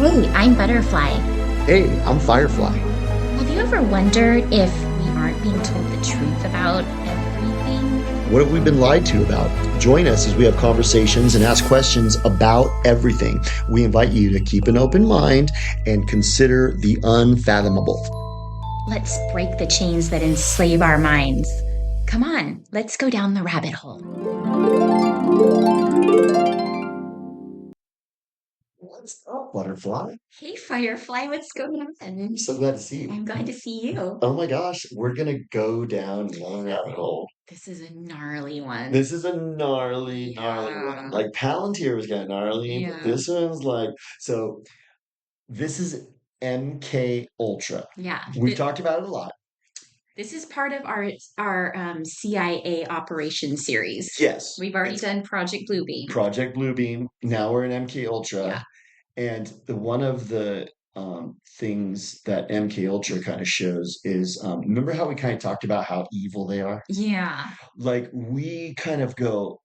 Hey, I'm Butterfly. Hey, I'm Firefly. Have you ever wondered if we aren't being told the truth about everything? What have we been lied to about? Join us as we have conversations and ask questions about everything. We invite you to keep an open mind and consider the unfathomable. Let's break the chains that enslave our minds. Come on, let's go down the rabbit hole. What's up, Butterfly? Hey, Firefly, what's going on? I'm so glad to see you. I'm glad to see you. Oh my gosh, we're gonna go down one rabbit hole. This is a gnarly one. This is a gnarly one. Yeah. Like Palantir was kind of gnarly, but Yeah. this one's like so. This is MK Ultra. Yeah. We've talked about it a lot. This is part of our CIA operation series. Yes, We've already it's done Project Bluebeam. Project Bluebeam. Now we're in MK Yeah. Ultra, and one of the things that MK Ultra kind of shows is remember how we kind of talked about how evil they are? Yeah. Like we kind of go,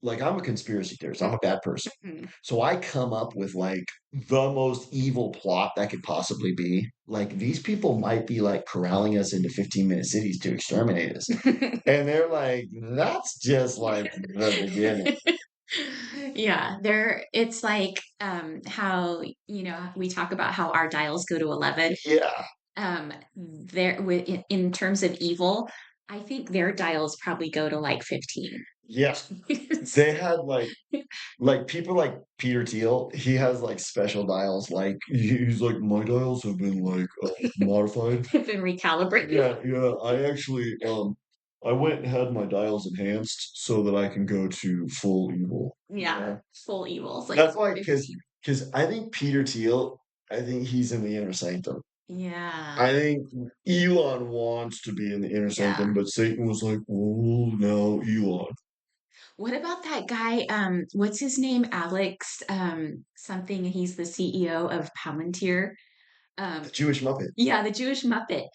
like I'm a conspiracy theorist. I'm a bad person. Mhm. So I come up with like the most evil plot that could possibly be. Like these people might be like corralling us into 15-minute cities to exterminate us. And they're like, that's just like the beginning. Yeah, it's like how, we talk about how our dials go to 11. Yeah. In terms of evil, I think their dials probably go to like 15. Yeah. They had like people like Peter Thiel, he has like special dials. Like he's like my dials have been like modified. Been recalibrated. Yeah. I actually I went and had my dials enhanced so that I can go to full evil. Yeah, full evil. It's like That's why, 15. because I think Peter Thiel, I think he's in the inner sanctum. Yeah, I think Elon wants to be in the inner yeah. sanctum, but Satan was like, "Oh no, Elon, What about that guy? What's his name? Alex, something. He's the CEO of Palantir. the Um, Jewish Muppet." yeah, the Jewish Muppet.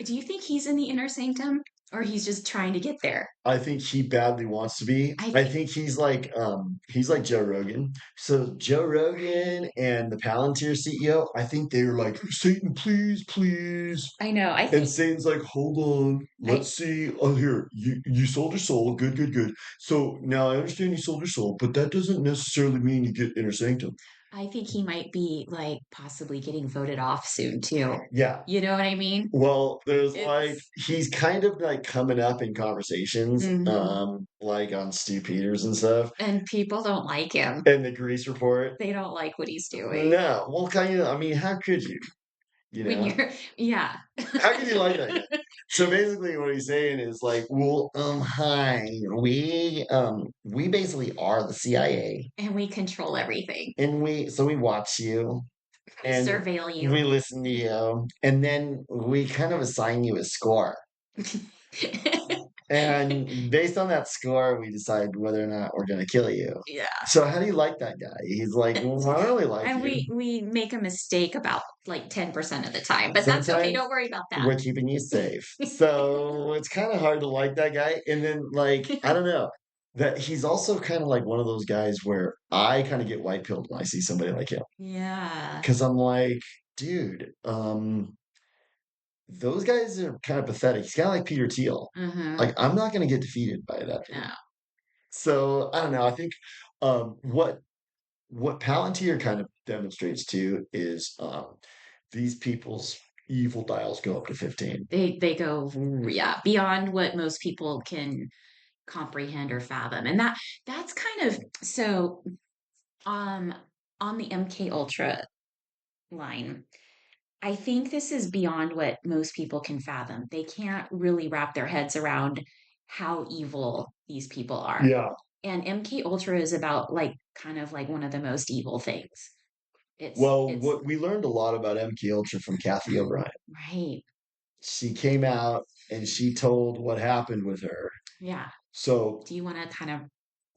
Do you think he's in the inner sanctum, or he's just trying to get there? I think he badly wants to be. I I think think he's like Joe Rogan. So Joe Rogan and the Palantir CEO, I think they're like, Satan, please, please. I know. I And think Satan's like, hold on, I let's see. Oh, here, you sold your soul. Good, good, good. So now I understand you sold your soul, but that doesn't necessarily mean you get inner sanctum. I think he might be like possibly getting voted off soon too. Yeah. You know what I mean? Well, there's like It's he's kind of like coming up in conversations, Mhm. like on Stu Peters and stuff, And people don't like him. and the Grease Report. They don't like what he's doing. No, well, kind of. I mean, how could you? You When know, you're, yeah. how could you like that guy? So basically, what he's saying is like, well, hi, we basically are the CIA, And we control everything. and we watch you, We and surveil you. we listen to you, and then we kind of assign you a score. And based on that score, we decide whether or not we're going to kill you. Yeah. So how do you like that guy? He's like, well, I don't really like And you. we make a mistake about like 10% of the time, but that's okay. Sometimes Don't worry about that. we're keeping you safe. So it's kind of hard to like that guy. And then like, I don't know. That he's also kind of like one of those guys where I kind of get white pilled when I see somebody like him. Yeah. Because I'm like, dude, those guys are kind of pathetic. He's kind of like Peter Thiel. Mm-hmm. Like, I'm not going to get defeated by that dude. No. So I don't know. I think what Palantir kind of demonstrates too is these people's evil dials go up to 15. They go, yeah, beyond what most people can comprehend or fathom. And that's kind of so um on the MK Ultra line. I think this is beyond what most people can fathom. They can't really wrap their heads around how evil these people are. Yeah. And MK Ultra is about like kind of like one of the most evil things. Well, It's what we learned a lot about MK Ultra from Kathy O'Brien. right. She came out and she told what happened with her. Yeah. So Do you want to kind of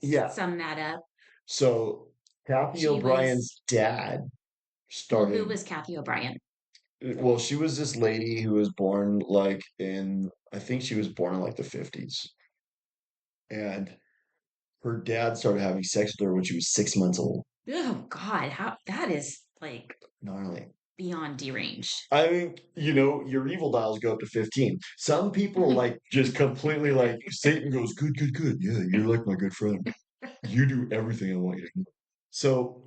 yeah. sum that up? So Kathy She was O'Brien's dad Well, who started. was Kathy O'Brien? Well, she was this lady who was born like in, I think she was born in like the 50s. And her dad started having sex with her when she was 6 months old. Oh God, how that is like gnarly. beyond deranged. I mean, your evil dials go up to 15. Some people like just completely like Satan goes, good, good, good. Yeah, you're like my good friend. You do everything I want you to do. So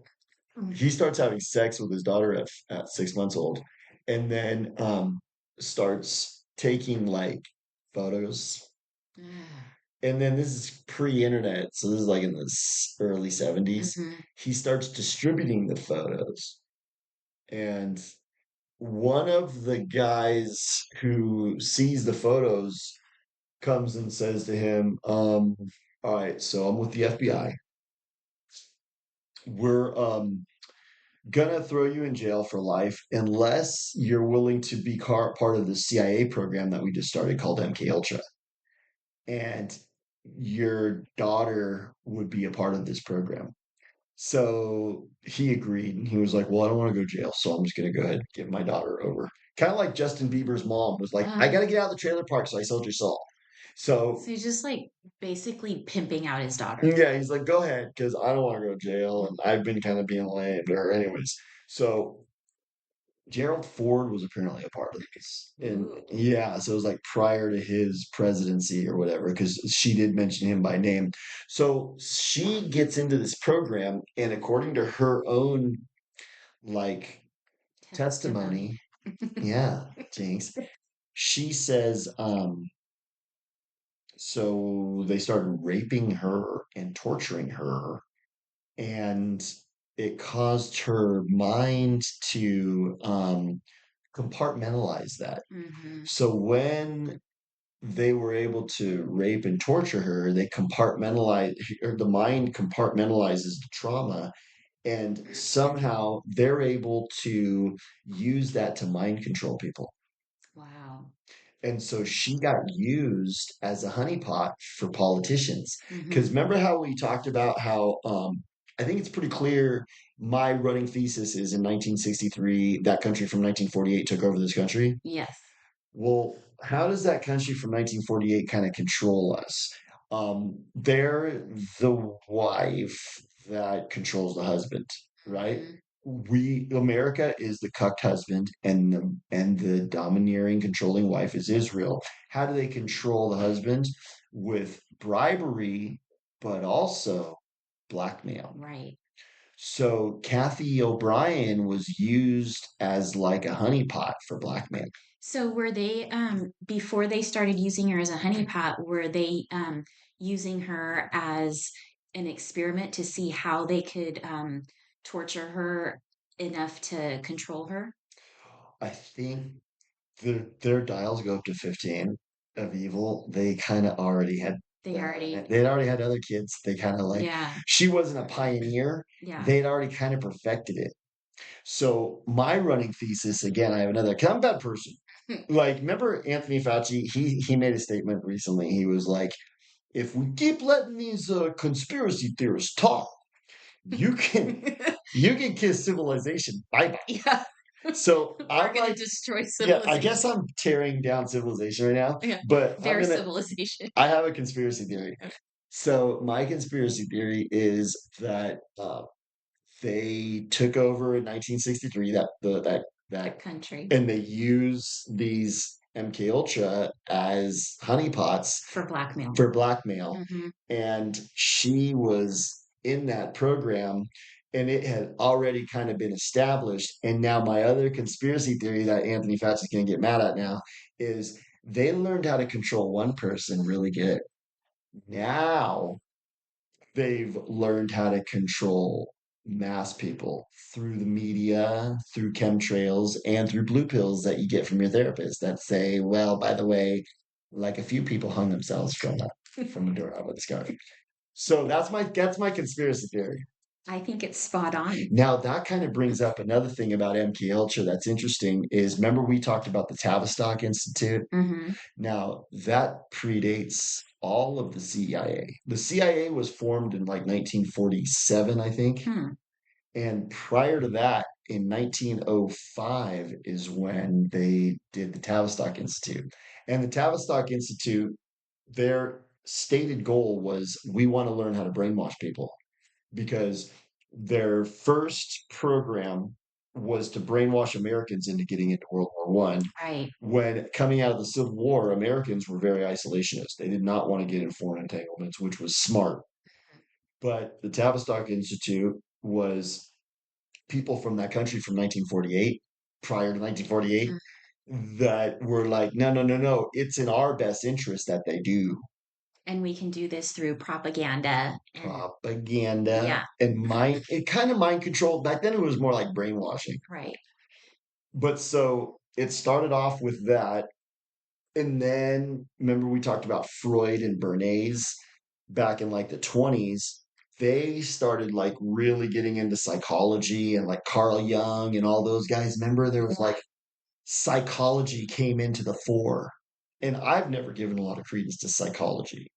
he starts having sex with his daughter at 6 months old, and then starts taking like photos. And then this is pre-internet, so this is like in the early 70s. Mhm. He starts distributing the photos, and one of the guys who sees the photos comes and says to him, all right, so I'm with the FBI. We're gonna throw you in jail for life unless you're willing to be part of the CIA program that we just started called MK Ultra. And your daughter would be a part of this program. So he agreed and he was like, well, I don't want to go to jail, so I'm just going to go ahead and give my daughter over. Kind of like Justin Bieber's mom was like, I got to get out of the trailer park, so I sold your soul. So, So he's just like basically pimping out his daughter. yeah, he's like, go ahead, because I don't want to go to jail. And I've been kind of being lame to her, anyways. So Gerald Ford was apparently a part of this. And Ooh. yeah, so it was like prior to his presidency or whatever, because she did mention him by name. So she gets into this program, and according to her own like testimony, yeah, Jinx, she says, so they started raping her and torturing her, and it caused her mind to compartmentalize that. Hmm. So when they were able to rape and torture her, they compartmentalize, or the mind compartmentalizes the trauma, and somehow they're able to use that to mind control people. Wow. And so she got used as a honeypot for politicians. Because Hmm. remember how we talked about how I think it's pretty clear my running thesis is in 1963, that country from 1948 took over this country. Yes. Well, how does that country from 1948 kind of control us? They're the wife that controls the husband, right? Hmm. America is the cucked husband, and the domineering, controlling wife is Israel. How do they control the husband? With bribery, but also blackmail. Right. So Kathy O'Brien was used as like a honeypot for blackmail. So were they before they started using her as a honeypot, were they using her as an experiment to see how they could torture her enough to control her? I think their dials go up to 15 of evil. They kind of already had They that in already, it. They'd already had other kids. They kind of like, yeah, she wasn't a pioneer. yeah. They'd already kind of perfected it. So my running thesis, again, I have another, 'cause I'm a bad person. Like, remember Anthony Fauci? He made a statement recently. He was like, if we keep letting these conspiracy theorists talk, you can you can kiss civilization. Bye bye. Yeah. So We're I'm gonna like, destroy yeah, I civilization. guess I'm tearing down civilization right now, Yeah, but their civilization. I have a conspiracy theory. So my conspiracy theory is that they took over in 1963, that That country and they use these MK Ultra as honeypots for blackmail. for blackmail. Hmm. And she was in that program, and it had already kind of been established. And now my other conspiracy theory that Anthony Fauci is going to get mad at now is they learned how to control one person really good. Now they've learned how to control mass people through the media, through chemtrails, and through blue pills that you get from your therapist that say, well, by the way, like a few people hung themselves from a doorknob with a scarf. So that's my conspiracy theory. I think it's spot on. Now that kind of brings up another thing about MK Ultra that's interesting is remember we talked about the Tavistock Institute? Hmm. Now, that predates all of the CIA. The CIA was formed in like 1947, I think. Hmm. And prior to that, in 1905, is when they did the Tavistock Institute. And the Tavistock Institute, their stated goal was we want to learn how to brainwash people because their first program was to brainwash Americans into getting into World War One. Right. When coming out of the Civil War, Americans were very isolationist. They did not want to get in foreign entanglements, which was smart. But the Tavistock Institute was people from that country from 1948, prior to 1948, Mm. that were like, no, no, no, no, it's in our best interest that they do And we can do this through propaganda and propaganda yeah, and mind, it kind of mind control. Back then, it was more like brainwashing. right. But so it started off with that. And then remember, we talked about Freud and Bernays back in like the 20s. They started like really getting into psychology and like Carl Jung and all those guys. Remember, there was like psychology came into the fore. And I've never given a lot of credence to psychology.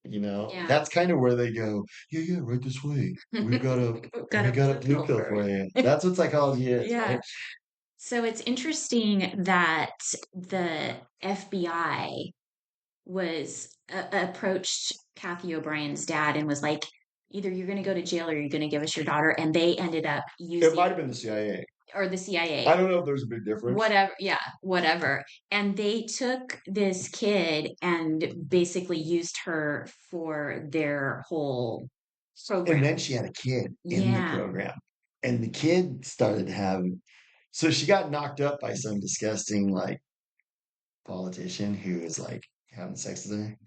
Yeah. That's kind of where they go, yeah, yeah, right this way. We've got a Got we a got a blue blue pill pill for for you. you. That's what psychology is, Yeah. right? So it's interesting that the FBI was approached Kathy O'Brien's dad and was like, either you're going to go to jail or you're going to give us your daughter. And they ended up It might using, have been the CIA. or the I CIA, don't know if there's a big difference. whatever. Yeah, whatever. And they took this kid and basically used her for their whole And program. then she had a kid in the Yeah. program. And the kid started having, so she got knocked up by some disgusting like politician who was like having sex with her.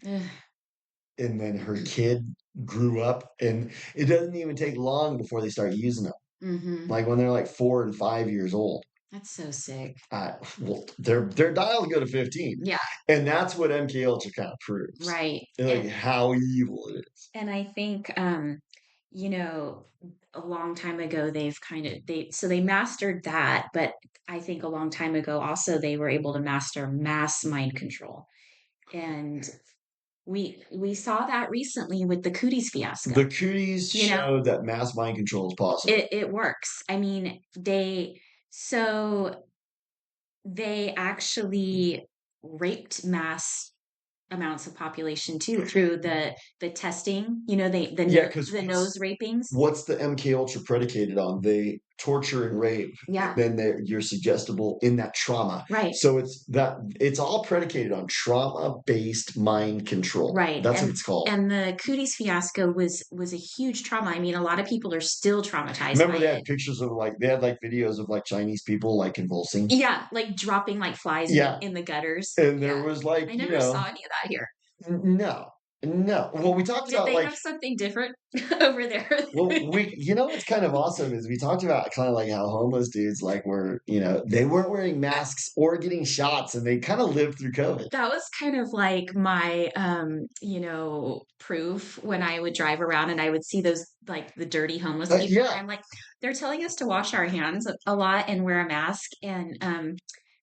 And then her kid grew up, and it doesn't even take long before they start using them. Mm-hmm. Like when they're like 4 and 5 years old. That's so sick. Well, they're dialed to go to 15. Yeah, And that's what MK Ultra kind of proves. right. Like how evil it is. And I think you know, a long time ago they've kind of they mastered that, but I think a long time ago also they were able to master mass mind control. And we saw that recently with the cooties fiasco. The cooties You know, show that mass mind control is possible. it works. I mean, so they actually raped mass amounts of population too through the testing, Yeah, because the nose rapings. what's the MK Ultra predicated on? They torture and rape, and Yeah, then you're suggestible in that trauma. right, So it's all predicated on trauma-based mind control. right. That's what And it's called. the cooties fiasco was a huge trauma. I mean, a lot of people are still traumatized by Remember, they it. had pictures of like they had like videos of like Chinese people like convulsing. Yeah, like dropping like flies Yeah, in the gutters. and there Yeah. was like I never saw any of that here. no, no. Well, we talked Did about they like have something different over there? well, what's kind of awesome is we talked about kind of like how homeless dudes like were, they weren't wearing masks or getting shots and they kind of lived through COVID. That was kind of like my proof when I would drive around and I would see those like the dirty homeless people. Yeah, I'm like, they're telling us to wash our hands a lot and wear a mask, and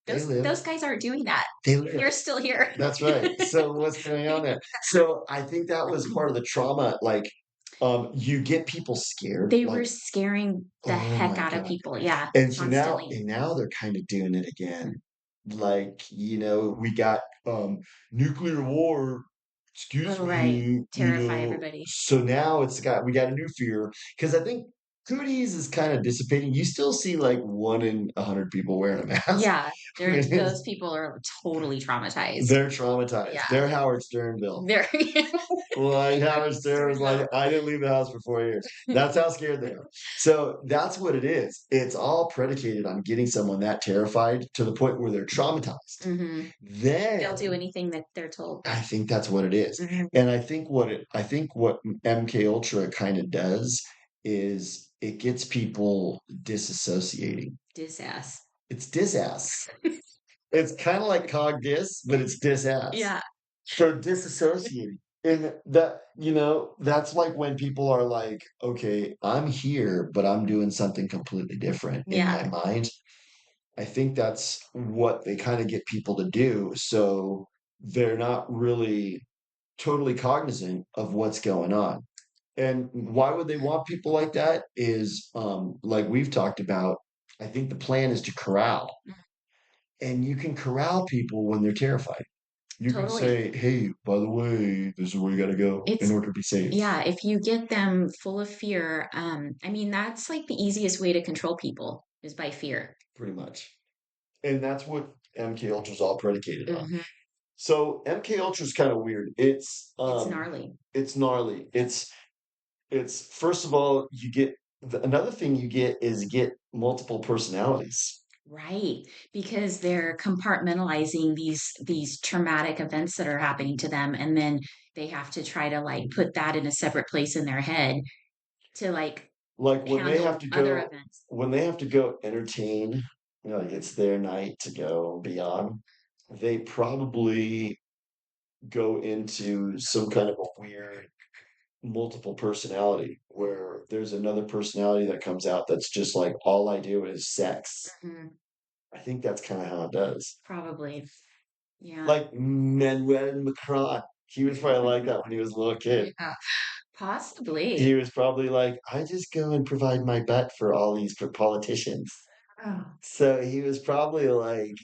they those lived. guys aren't doing that. They They're lived. still here. That's right. So what's going on there? So I think that was part of the trauma. Like, you get people scared. They were Like, scaring the oh heck my out of God. people. Yeah, And so now, constantly. and now they're kind of doing it again. Like, we got nuclear war, excuse Oh, right. me, Terrify everybody. so now we got a new fear because I think cooties is kind of dissipating. You still see like 1 in 100 people wearing a mask. Yeah, those people are totally traumatized. They're traumatized. Yeah, They're Howard Sternville. they're Like Howard Stern was like, Sternville. I didn't leave the house for 4 years. That's how scared they are. So that's what it is. It's all predicated on getting someone that terrified to the point where they're traumatized. Hmm. They'll do Then anything that they're told. I think that's what it is. Hmm. And I think what MK Ultra kind of does is it gets people disassociating. Disass. It's disass. It's kind of like cog dis, but it's disass. Yeah. So disassociating. And that's like when people are like, okay, I'm here, but I'm doing something completely different in Yeah. my mind. I think that's what they kind of get people to do. So they're not really totally cognizant of what's going on. And why would they want people like that is like we've talked about, I think the plan is to corral. And you can corral people when they're terrified. You can Totally. say, hey, by the way, this is where you got to go in It's order to be safe. Yeah, if you get them full of fear, I mean that's like the easiest way to control people. is by fear. pretty much. And that's what MK Ultra is all predicated on. Hmm. So MK Ultra is kind of weird. It's gnarly. It's gnarly. It's first of all, another thing you get is you get multiple personalities. Right, because they're compartmentalizing these traumatic events that are happening to them, and then they have to try to like put that in a separate place in their head to like Like handle other events. when they have to go entertain, like it's their night to go beyond, they probably go into some kind of a weird multiple personality where there's another personality that comes out that's just like all I do is sex. Mhm. I think that's kind of how it does. Probably, yeah. Like Manuel Macron, he was probably like that when he was a little kid. Yeah, He possibly. was probably like, I just go and provide my butt for all these politicians. Oh, So he was probably like,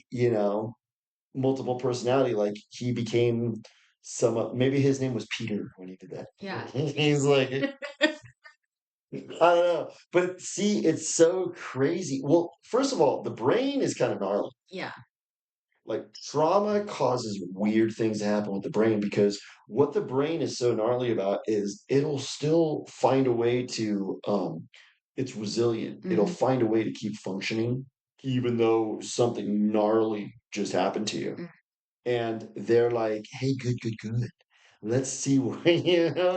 multiple personality. Like he became maybe his name was Peter when he did that. yeah. He's like, I don't know. But see, it's so crazy. Well, first of all, the brain is kind of gnarly. Yeah. Like trauma causes weird things to happen with the brain because what the brain is so gnarly about is it'll still find a way to it's resilient. It'll Mhm. find a way to keep functioning even though something gnarly just happened to you. Mm. And they're like, hey, good, good, good. Let's see what that's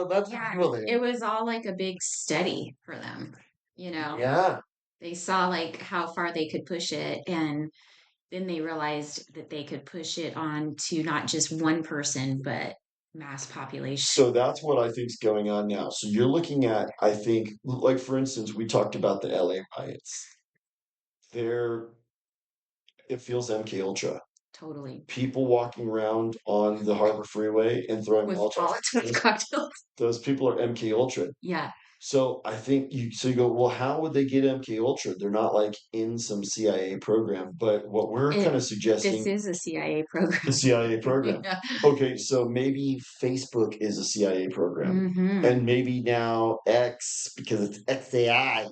what Yeah, people do. it was all like a big study for them, you know. Yeah. They saw like how far they could push it, and then they realized that they could push it on to not just one person, but mass population. So that's what I think is going on now. So you're looking at, I think, like for instance, we talked about the LA riots. There, it feels MK Ultra. Totally. People walking around on the Harbor Freeway and throwing With Molotov Molotov cocktails. cocktails. Those people are MK Ultra. Yeah. So I think you go, well, how would they get MK Ultra? They're not like in some CIA program. But what we're kind It of this suggesting, is a CIA the program. CIA program. Yeah. Okay, so maybe Facebook is a CIA program. Hmm. And maybe now X, because it's XAI,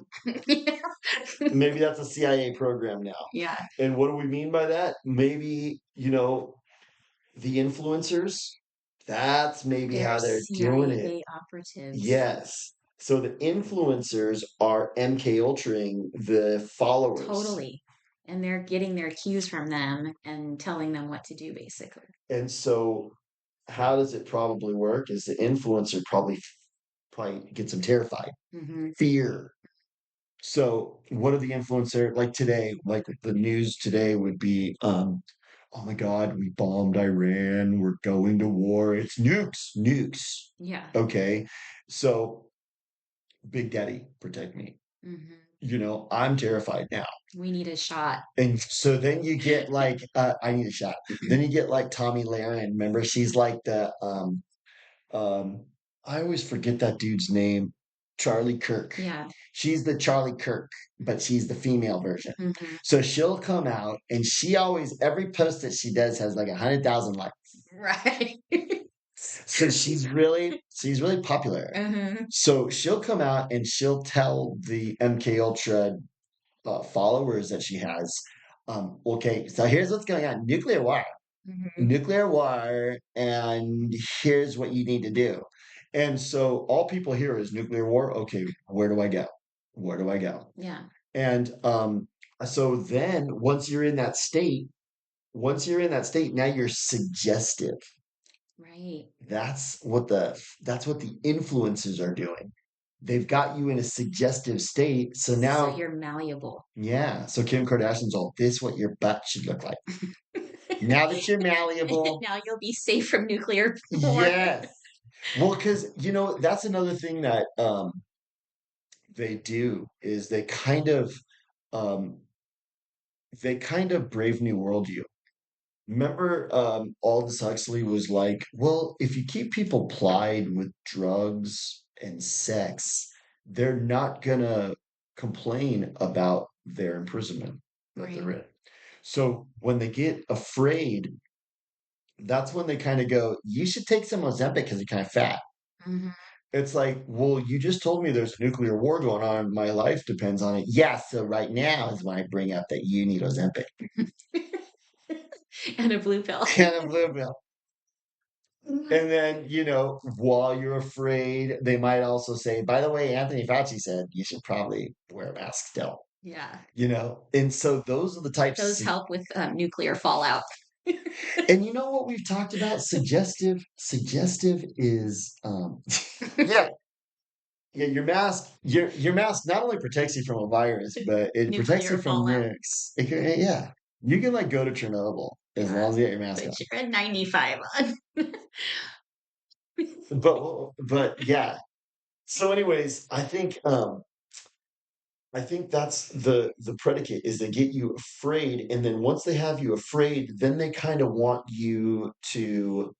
maybe that's a CIA program now. Yeah. And what do we mean by that? Maybe, the influencers, that's maybe They're how they're doing it. CIA operatives. Yes. So the influencers are MK Ultraing the followers. Totally. And they're getting their cues from them and telling them what to do, basically. And so how does it probably work? Is the influencer probably gets them terrified. Hmm. Fear. So what are the influencer like today? Like the news today would be, oh my God, we bombed Iran. We're going to war. It's nukes, nukes. Yeah. Okay. So Big Daddy, protect me. Hmm. I'm terrified now. We need a shot. And so then you get like, I need a shot. Then you get like Tommy Lahren. Remember, she's like um, I always forget that dude's name, Charlie Kirk. Yeah. She's the Charlie Kirk, but she's the female version. Hmm. So she'll come out and she always, every post that she does has like 100,000 likes. Right. So she's really popular. Hmm. So she'll come out and she'll tell the MK Ultra followers that she has, okay, so here's what's going on: Hmm. nuclear war, and here's what you need to do. And so all people hear is nuclear war. Okay, where do I go? Where do I go? Yeah. And so then once you're in that state, now you're suggestive. Right. That's what the influences are doing. They've got you in a suggestive state. So So now, you're malleable. yeah. So Kim Kardashian's all, this what your butt should look like. Now that you're malleable, Now you'll be safe from nuclear war. yes. Well, because that's another thing that they do is um they kind of brave new world you. Remember, Aldous Huxley was like, well, if you keep people plied with drugs and sex, they're not gonna complain about their imprisonment that they're Right. in. So when they get afraid, that's when they kind of go, you should take some Ozempic because you're kind of fat. Hmm. It's like, well, you just told me there's a nuclear war going on. My life depends on it. Yeah, so right now is when I bring up that you need Ozempic And a blue pill. and a blue pill. And then, while you're afraid, they might also say, by the way, Anthony Fauci said you should probably wear a mask still, Yeah. And so those are the Those types. help with nuclear fallout. And you know what we've talked about? Suggestive is, yeah, yeah, your mask not only protects you from a virus, but it protects you Nuclear from fallout. yeah. You can like go to Chernobyl as Yeah. long as you get your mask Put on. your N95 on. But yeah. So anyways, I think that's the predicate is they get you afraid, and then once they have you afraid, then they kind of want you to,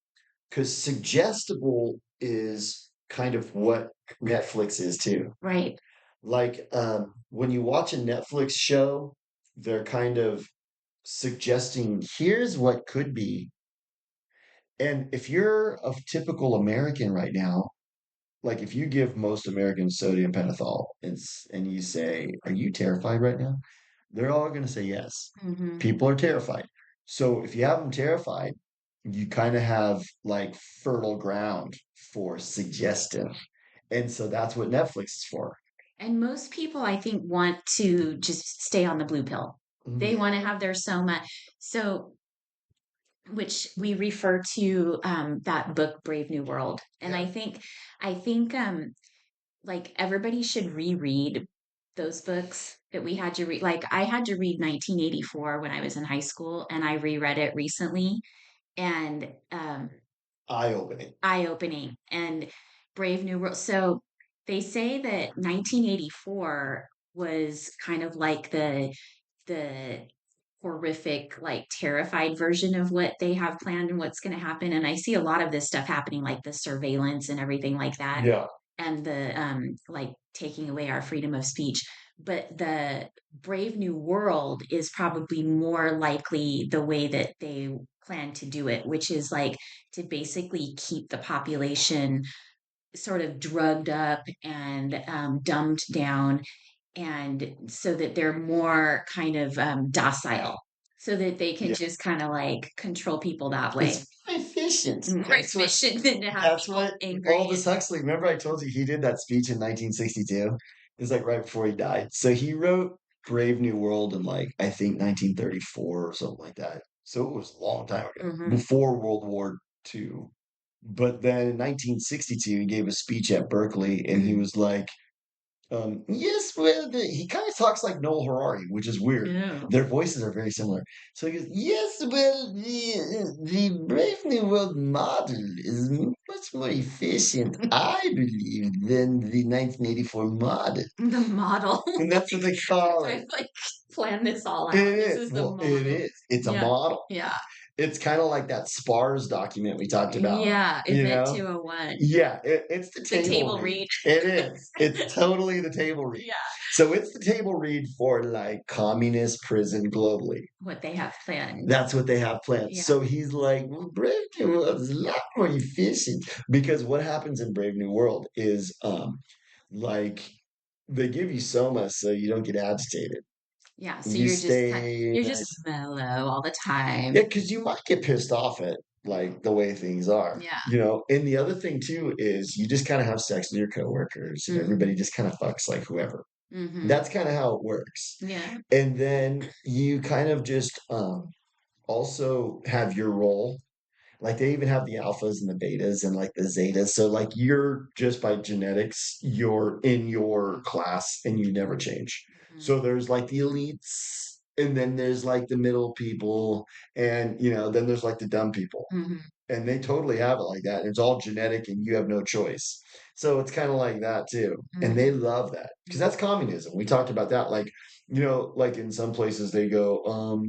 because suggestible is kind of what Netflix is too. Right. Like when you watch a Netflix show, they're kind of suggesting here's what could be. And if you're a typical American right now, like if you give most Americans sodium pentothal and you say, "Are you terrified right now?" They're all going to say yes. Hmm. People are terrified. So if you have them terrified, you kind of have like fertile ground for suggestive. And so that's what Netflix is for. And most people, I think, want to just stay on the blue pill. They want to Yeah. have their soma. So, which we refer to that book, Brave New World. And Yeah. I think, like everybody should reread those books that we had to read. Like I had to read 1984 when I was in high school, and I reread it recently, and Eye opening. eye opening and Brave New World. So they say that 1984 was kind of like the horrific, like terrified version of what they have planned and what's going to happen. And I see a lot of this stuff happening, like the surveillance and everything like that, Yeah. and the like taking away our freedom of speech. But the Brave New World is probably more likely the way that they plan to do it, which is like to basically keep the population sort of drugged up and dumbed down, and so that they're more kind of docile, so that they can Yeah. just kind of like control people that way. It's efficient. More efficient than to have That's people what angry. Aldous Huxley, remember I told you he did that speech in 1962? It was like right before he died. So he wrote Brave New World in like, I think 1934 or something like that. So it was a long time ago, Hmm. before World War II. But then in 1962, he gave a speech at Berkeley and he Hmm. was like, yes, well, he kind of talks like Noel Harari, which is weird. No. Their voices are very similar. So he goes, yes, well, the Brave New World model is much more efficient, I believe, than the 1984 model. The model. And that's what they call I've it. like planned this all It out. This is. is the Well, it model. is. It's a Yeah. model. Yeah. It's kind of like that SPARS document we talked about, Yeah. you Event know? 201. Yeah, it's the The table table read. read. It is. It's totally the table read. Yeah. So it's the table read for like communist prison globally. What they have planned. That's what they have planned. Yeah. So he's like, well, Brave New World is a lot more efficient because what happens in Brave New World is like they give you soma so you don't get agitated. Yeah. So You stay you're just nice. mellow all the time. Yeah, because you might get pissed off at like the way things are, Yeah. And the other thing too is you just kind of have sex with your coworkers and Hmm. everybody just kind of fucks like whoever. Hmm. That's kind of how it works. Yeah. And then you kind of just also have your role. Like they even have the alphas and the betas and like the zetas. So like you're just by genetics, you're in your class and you never change. Hmm. So there's like the elites and then there's like the middle people and then there's like the dumb people. Hmm. And they totally have it like that. And it's all genetic and you have no choice. So it's kind of like that too. And they Hmm. love that because that's communism. We talked about that. Like, like in some places they go,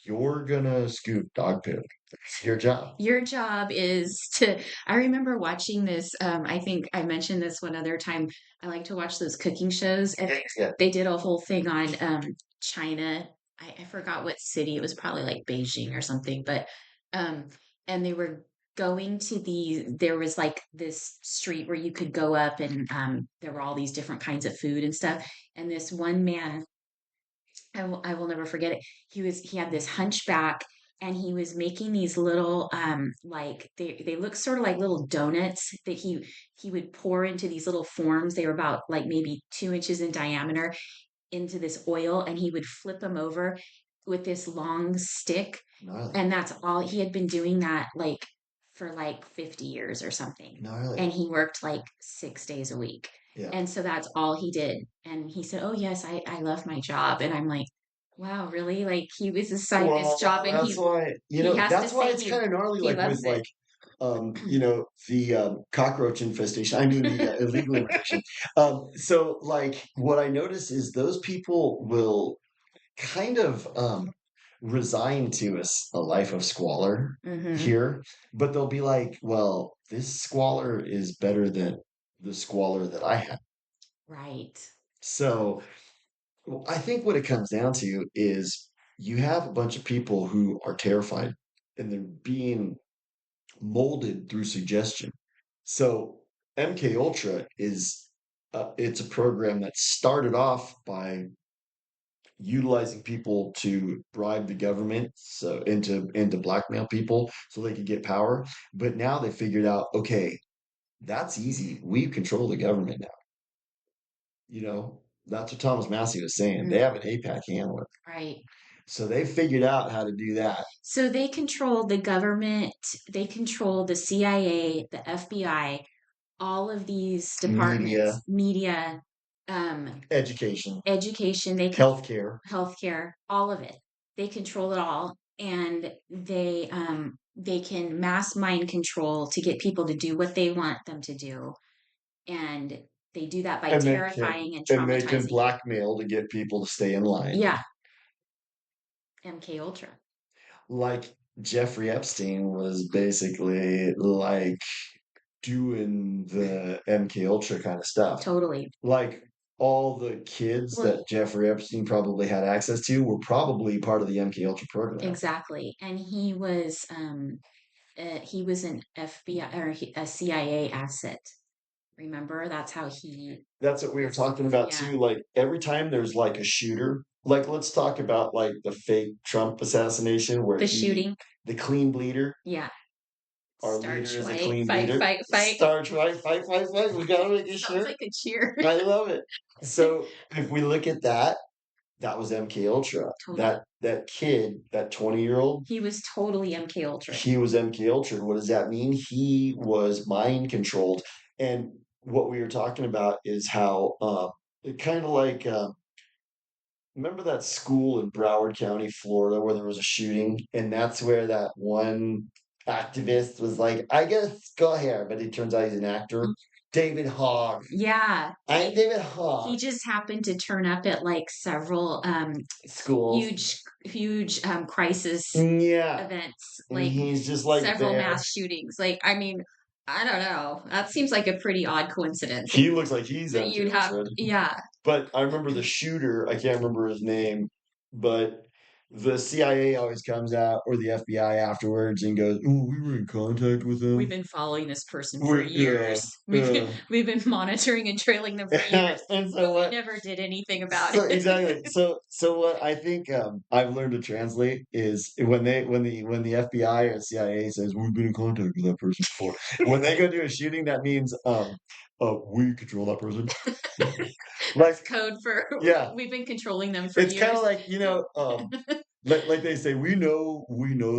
you're gonna scoop dog poop. It's your job. Your job is to, I remember watching this. I think I mentioned this one other time. I like to watch those cooking shows, and Yeah. they did a whole thing on China. I forgot what city. It was probably like Beijing or something, but um, and they were going to there was like this street where you could go up and there were all these different kinds of food and stuff. And this one man, I will never forget it. He had this hunchback and he was making these little like they look sort of like little donuts that he would pour into these little forms. They were about like maybe 2 inches in diameter into this oil, and he would flip them over with this long stick. Gnarly. And that's all he had been doing that like for like 50 years or something. Gnarly. And he worked like 6 days a week. Yeah. And so that's all he did. And he said, "Oh yes, I love my job." And I'm like, wow, really? Like he was assigned this Well, job and that's why, he has to that's why say it's kind of gnarly, he like with loves it. like, the cockroach infestation. I mean, the illegal immigration. So like, what I notice is those people will kind of resign to a life of squalor Hmm. here, but they'll be like, well, this squalor is better than the squalor that I had. Right. So well, I think what it comes down to is you have a bunch of people who are terrified and they're being molded through suggestion. So MK Ultra is it's a program that started off by utilizing people to bribe the government so into blackmail people so they could get power, but now they figured out, okay, that's easy, we control the government now. That's what Thomas Massey was saying. They Mm, have an APAC handler. right. So they figured out how to do that. So they control the government, they control the CIA, the FBI, all of these Media, departments, media, um, education, education, healthcare. healthcare, all of it. They control it all, and they can mass mind control to get people to do what they want them to do, and they do that by And they can terrifying and and they can traumatizing you. blackmail to get people to stay in line. Yeah, MK Ultra, Like Jeffrey Epstein was basically like doing the MK Ultra kind of stuff. totally. Like all the kids Well, that Jeffrey Epstein probably had access to were probably part of the MK Ultra program. exactly. And he was an FBI or a CIA asset. Remember, that's how he That's what we were was. talking about Yeah, too. Like every time there's like a shooter, like let's talk about like the fake Trump assassination where the shooting. the clean bleeder, Yeah, our leader starch is a white, clean fight, bleeder. fight, fight. Starch right, fight, fight, fight. We gotta make it Sounds sure. like a cheer. I love it. So if we look at that, that was MK Ultra. Totally. That kid, that 20-year-old, He was totally MK Ultra. he was MK Ultra. What does that mean? He was mind controlled. And what we were talking about is how it kind of like remember that school in Broward County, Florida, where there was a shooting, and that's where that one activist was like, "I guess go here," but it turns out he's an actor. David Hogg. Yeah, I'm David Hogg. he just happened to turn up at like several Schools. huge crisis Yeah. events, And like he's just like several there. mass shootings. Like, I mean, I don't know. That seems like a pretty odd coincidence He looks like he's that MK you'd have. Ultra. Yeah, But I remember the shooter, I can't remember his name, but the CIA always comes out or the FBI afterwards and goes, "Oh, we were in contact with we've him. been following this person for We yeah, years. yeah." We've been monitoring and trailing them for years, And so but we what never did anything about so exactly. it. So what I think I've learned to translate is when the FBI or CIA says we've been in contact with that person before, when they go do a shooting, that means we control that person. That's Like code for yeah, we've been controlling them for it's kind of years. like like they say we know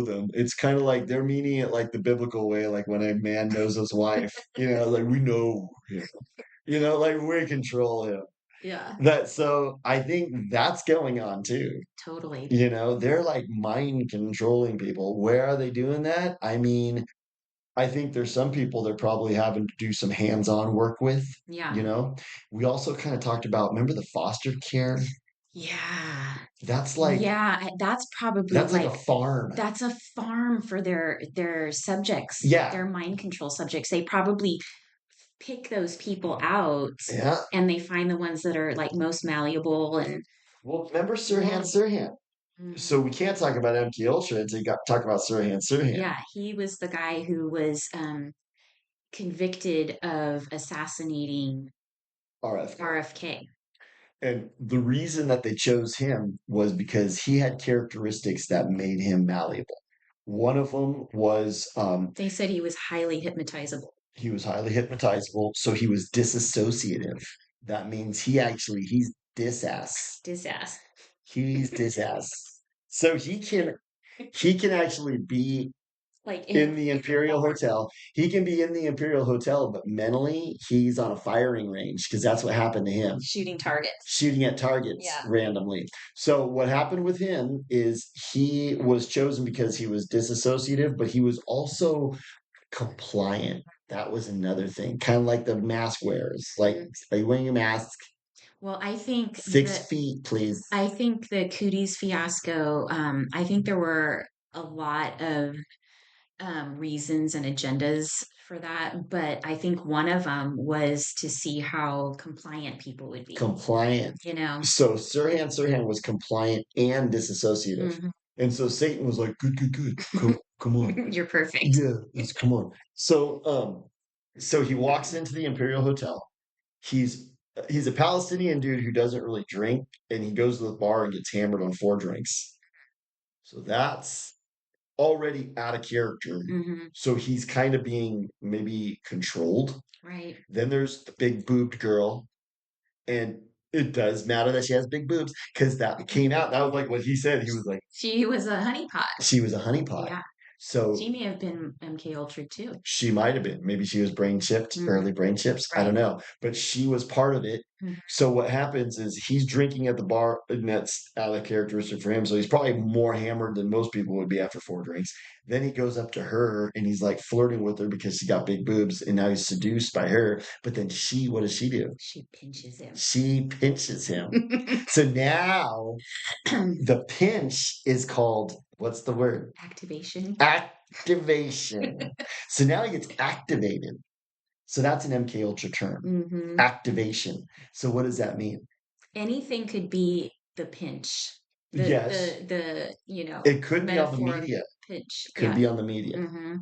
them. It's kind of like they're meaning it like the biblical way, like when a man knows his wife, like we know him, like we control him. Yeah, That so I think that's going on too. totally. They're like mind controlling people. Where are they doing that? I mean, I think there's some people they're probably having to do some hands-on work with, Yeah. you know. We also kind of talked about, remember the foster care? Yeah. That's like Yeah, that's probably that's like a like farm. that's a farm for their subjects, Yeah. their mind control subjects. They probably pick those people out Yeah. and they find the ones that are like most malleable and Well, remember Sirhan willing. Sirhan? So Mhm. we can't talk about MK Ultra until you got talk about Sirhan Sirhan. Yeah, he was the guy who was convicted of assassinating RFK. RFK. And the reason that they chose him was because he had characteristics that made him malleable. One of them was They said he was highly hypnotizable. he was highly hypnotizable, so he was disassociative. That means he's disass. Disass. He's disass. So he can actually be Like in the in the Imperial bar, Hotel. He can be in the Imperial Hotel, but mentally he's on a firing range because that's what happened to him, shooting targets. shooting at targets Yeah. randomly. So what happened with him is he was chosen because he was disassociative, but he was also compliant. That was another thing. Kind of like the mask wearers. Like, Mm. are you wearing a mask? Well, I think 6 feet, please. the cooties fiasco, I think there were a lot of reasons and agendas for that, but I think one of them was to see how compliant people would be, Compliant. you know? So Sirhan was compliant and disassociative. Mhm. And so Satan was like, good, good, good. Come on. You're perfect. Yeah, come on. So he walks into the Imperial Hotel. He's he's a Palestinian dude who doesn't really drink, and he goes to the bar and gets hammered on 4 drinks. So that's already out of character. Hmm. So he's kind of being maybe controlled. Right. Then there's the big boobed girl, and it does matter that she has big boobs because that came out. That was like what he said. He was like, She was a honeypot. she was a honeypot. Yeah. So She may have been MK Ultra too. she might have been. Maybe she was brain chipped, Mm, early brain chips. I right. don't know. But she was part of it. Mhm. So what happens is he's drinking at the bar, and that's out of characteristic for him. So he's probably more hammered than most people would be after 4 drinks. Then he goes up to her and he's like flirting with her because she got big boobs, and now he's seduced by her. But then what does she do? She pinches him. She pinches him. So now the pinch is called, what's the word? Activation. Activation. So now he gets activated. So that's an MK Ultra term. Hmm. Activation. So what does that mean? Anything could be the pinch. Yes, it could be on the Metaphor media. pinch. Could Yeah. be on the media. Hmm.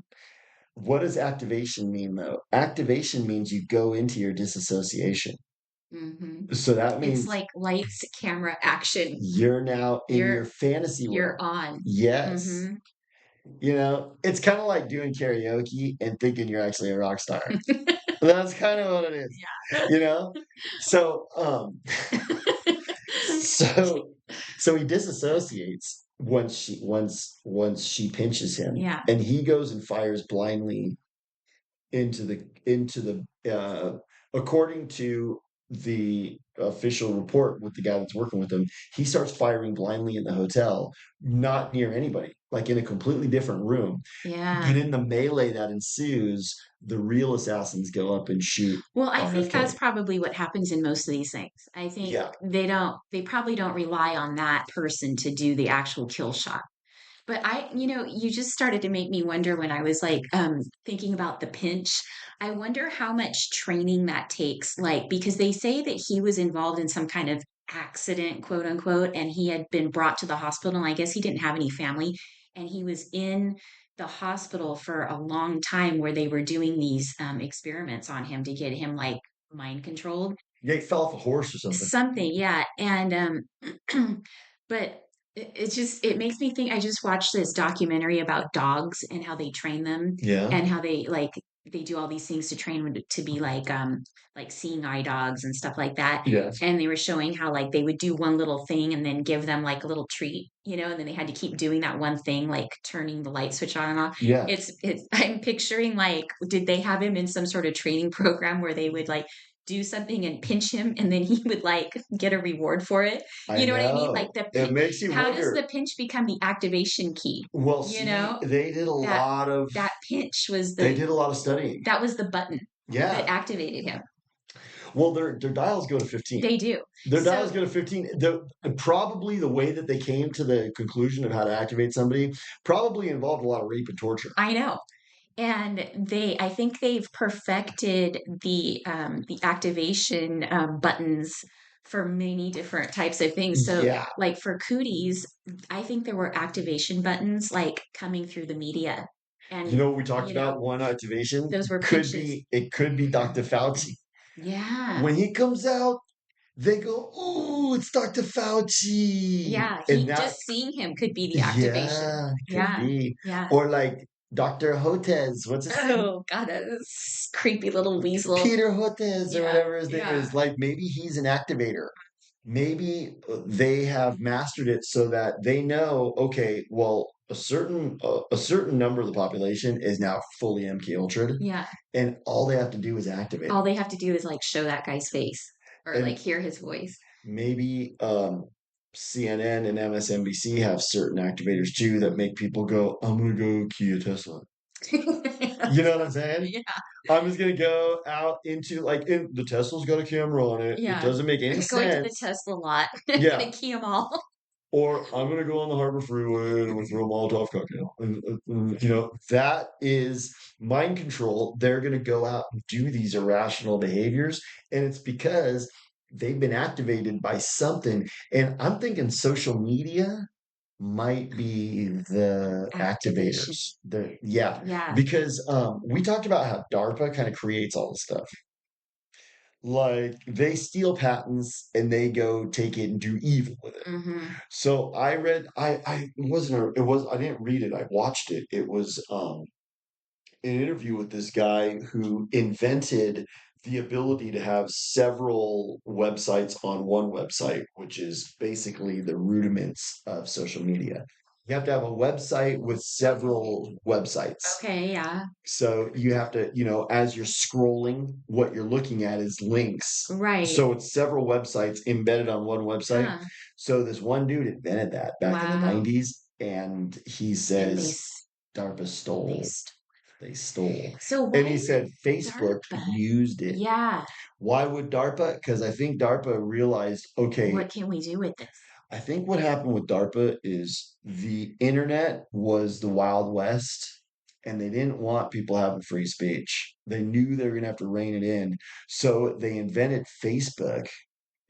What does activation mean though? Activation means you go into your disassociation. Hmm. So that It's means like lights, camera, action. you're now in You're your fantasy you're world. on. Yes. Hmm. It's kind of like doing karaoke and thinking you're actually a rock star. That's kind of what it is, Yeah. you know? So, so, so he disassociates once she pinches him, Yeah. and he goes and fires blindly into the according to the official report with the guy that's working with him, he starts firing blindly in the hotel, not near anybody, like in a completely different room. Yeah. But in the melee that ensues, the real assassins go up and shoot Well, I think RFK. that's probably what happens in most of these things. I think Yeah. they probably don't rely on that person to do the actual kill shot. But you just started to make me wonder when I was like thinking about the pinch. I wonder how much training that takes, like, because they say that he was involved in some kind of accident, quote unquote, and he had been brought to the hospital. And I guess he didn't have any family, and he was in the hospital for a long time where they were doing these experiments on him to get him like mind controlled. Yeah, he fell off a horse or something. Something, yeah. And but it makes me think I just watched this documentary about dogs and how they train them Yeah. and how they do all these things to train them to be like seeing eye dogs and stuff like that. Yes. And they were showing how like they would do one little thing and then give them like a little treat, and then they had to keep doing that one thing, like turning the light switch on and off. Yeah. It's I'm picturing like, did they have him in some sort of training program where they would like do something and pinch him and then he would like get a reward for it? I You know what I mean? know. Like It makes you how does wonder. the pinch become the activation key? Well, You see, know, they did a that lot of that pinch was they did a lot of studying. that was the button that Yeah. activated him. Well, their dials go to 15. They do. Their dials So go to 15. Probably the way that they came to the conclusion of how to activate somebody probably involved a lot of rape and torture. I know. And I think they've perfected the activation buttons for many different types of things. So, Yeah. like for cooties, I think there were activation buttons like coming through the media. You And, know what we talked you know, about? One activation those were could pinches. be it could be Dr. Fauci. Yeah. When he comes out, they go, "Ooh, it's Dr. Fauci." Yeah. And He that just seeing him could be the activation. yeah, could Yeah. be. Yeah. Or like Dr. Hotez, what's his name? Oh, God, that creepy little weasel. Peter Hotez or Yeah. whatever his name Yeah. is. Like maybe he's an activator. Maybe they have mastered it so that they know, okay, well, a certain number of the population is now fully MK Ultra, Yeah. and all they have to do is activate it. All they have to do is like show that guy's face or like And hear his voice. maybe CNN and MSNBC have certain activators too that make people go, I'm gonna go key a Tesla. You know what I'm saying? Yeah. I'm just gonna go out into like in the Tesla's got a camera on it. It Yeah. doesn't make any Going to the sense. Tesla lot Yeah. and key them all. Or I'm gonna go on the Harbor Freeway and I'm gonna throw a Molotov cocktail. You know, that is mind control. They're gonna go out and do these irrational behaviors, and it's because they've been activated by something. And I'm thinking social media might be the Activation. activators. The yeah, Yeah. because we talked about how DARPA kind of creates all this stuff. Like they steal patents and they go take it and do evil with it. Hmm. So I read I it wasn't a, it was I didn't read it. I watched it. It was an interview with this guy who invented the ability to have several websites on one website, which is basically the rudiments of social media. You have to have a website with several websites. Okay. Yeah. So you have to, you know, as you're scrolling, what you're looking at is links. Right. So it's several websites embedded on one website. Huh. So this one dude invented that back in the Wow. 90s, and he And says DARPA they stole. st- They stole. so And why he would said Facebook DARPA? used it. Yeah. Why would DARPA? Because I think DARPA realized, okay, What can we do with this? I think what happened with DARPA is the internet was the Wild West, and they didn't want people having free speech. They knew they were going to have to rein it in. So they invented Facebook,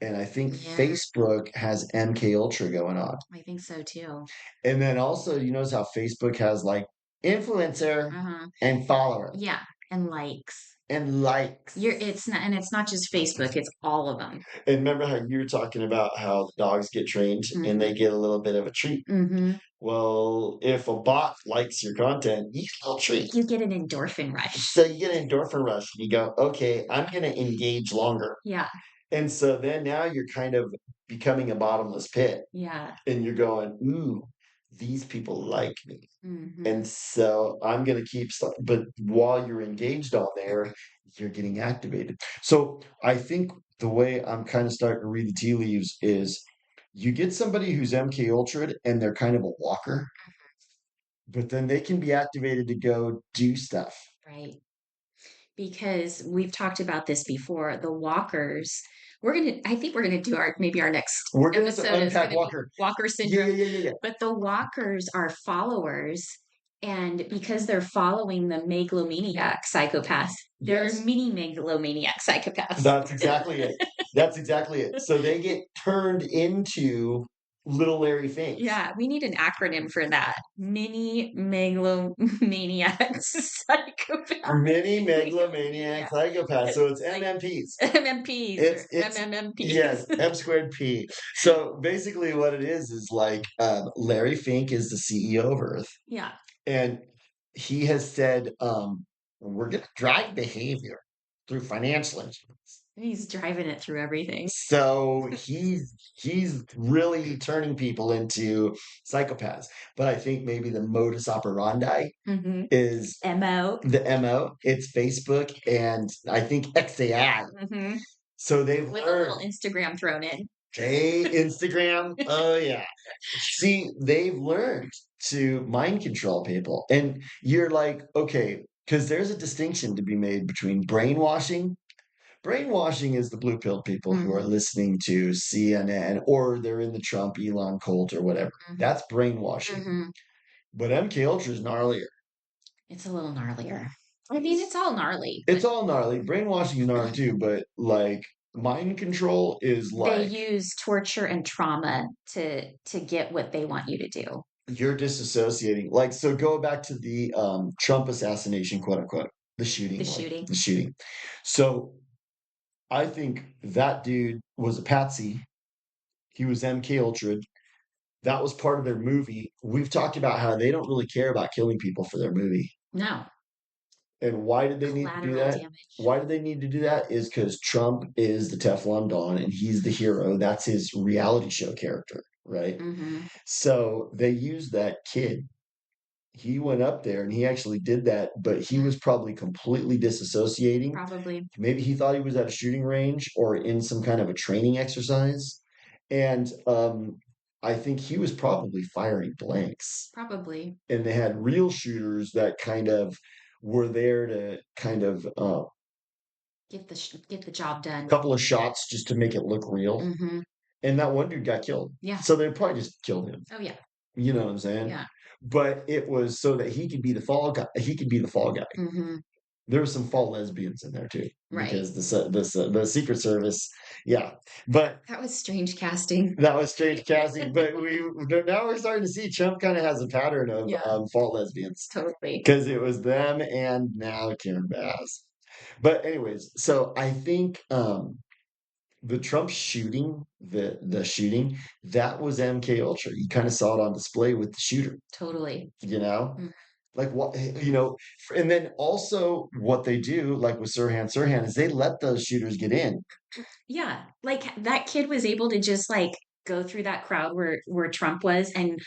and I think Yeah, Facebook has MK Ultra going on. I think so too. And then also, you notice how Facebook has like influencer Uh-huh. and follower Yeah, and likes. and likes. It's not, and it's not just Facebook, it's all of them. And remember how you were talking about how the dogs get trained and Hmm. they get a little bit of a treat? Hmm. Well, if a bot likes your content, you get a little treat. You get an endorphin rush. So you get an endorphin rush. You go, okay, I'm going to engage longer. Yeah, And so then now you're kind of becoming a bottomless pit yeah. and you're going, ooh, these people like me. Hmm. And so I'm going to keep stuff. But while you're engaged on there, you're getting activated. So I think the way I'm kind of starting to read the tea leaves is you get somebody who's MK Ultra and they're kind of a walker, but then they can be activated to go do stuff. Right. Because we've talked about this before, the walkers. I think we're gonna do maybe our next We're going to episode is unpack gonna be Walker. walker Yeah, syndrome. yeah, yeah, yeah. But the walkers are followers, and because they're following the megalomaniac psychopath, they're Yes, mini megalomaniac psychopaths. that's exactly it. That's exactly it. So they get turned into little Larry Finks. Yeah, we need an acronym for that. Mini megalomaniac psychopath. Mini Yeah, megalomaniac psychopath. So it's like MMPs. MMPs or It's yes, MMMPs. M squared P. So basically what it is like Larry Fink is the CEO of Earth, Yeah. and he has said we're gonna drive behavior through financial instruments. He's driving it through everything. So he's really turning people into psychopaths. But I think maybe the modus operandi Hmm. is MO. the MO. It's Facebook and I think XAI. Hmm. So they've With a little learned. Instagram thrown in. Hey, Instagram. Oh yeah. See, they've learned to mind control people. And you're like, okay, because there's a distinction to be made between brainwashing. Brainwashing is the blue pill people who are Hmm. listening to CNN or they're in the Trump Elon cult or whatever. Hmm. That's brainwashing. Hmm. But MK Ultra is gnarlier. It's a little gnarlier. I mean, it's all gnarly, It's but all gnarly. Brainwashing is gnarly too, but like mind control is They like use torture and trauma to get what they want you to do. you're disassociating. Like, so go back to the Trump assassination, quote unquote, the The shooting, like shooting. the shooting. So I think that dude was a patsy. He was MK Ultra. That was part of their movie. We've talked about how they don't really care about killing people for their movie. No, And why did they need to do collateral that? damage. Why did they need to do that? Is because Trump is the Teflon Don and he's the hero. That's his reality show character, right? Mhm. So they used that kid. He went up there and he actually did that, but he Yeah, was probably completely disassociating. probably, Maybe he thought he was at a shooting range or in some kind of a training exercise. And I think he was probably firing blanks. probably. And they had real shooters that kind of were there to kind of Get the job done. couple of shots just to make it look real. Mhm. And that one dude got killed. Yeah. So they probably just killed him. Oh, yeah. You know what I'm saying? Yeah. But it was so that he could be the fall guy. He could be the fall guy. Mhm. There were some fall lesbians in there too, Right. because the Secret Service, yeah. But That was strange casting. that was strange casting. But now we're starting to see Trump kind of has a pattern of Yeah, fall lesbians totally. because it was them and now Karen Bass. But anyways, so I think the Trump shooting, the shooting, that was MK Ultra. You kind of saw it on display with the shooter, Totally. you know? Mm. Like what and then also what they do, like with Sirhan, is they let those shooters get in. Yeah, like, that kid was able to just, like, go through that crowd where Trump was and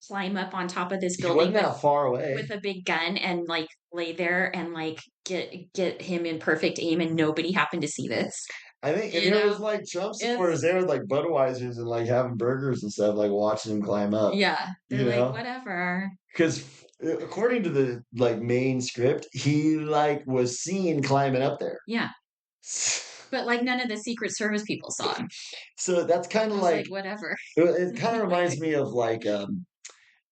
climb up on top of this He building wasn't that far away. with a big gun and, like, lay there and, like, get him in perfect aim, and nobody happened to see this, I think, and you there was know? like Trump It's supporters there with like Budweisers and like having burgers and stuff, like watching him climb up, yeah, they're you like, know? "Whatever." Because according to the like main script, he like was seen climbing up there. Yeah, but, like, none of the Secret Service people saw him. So that's kind I of was like like, "Whatever." it kind of reminds me of like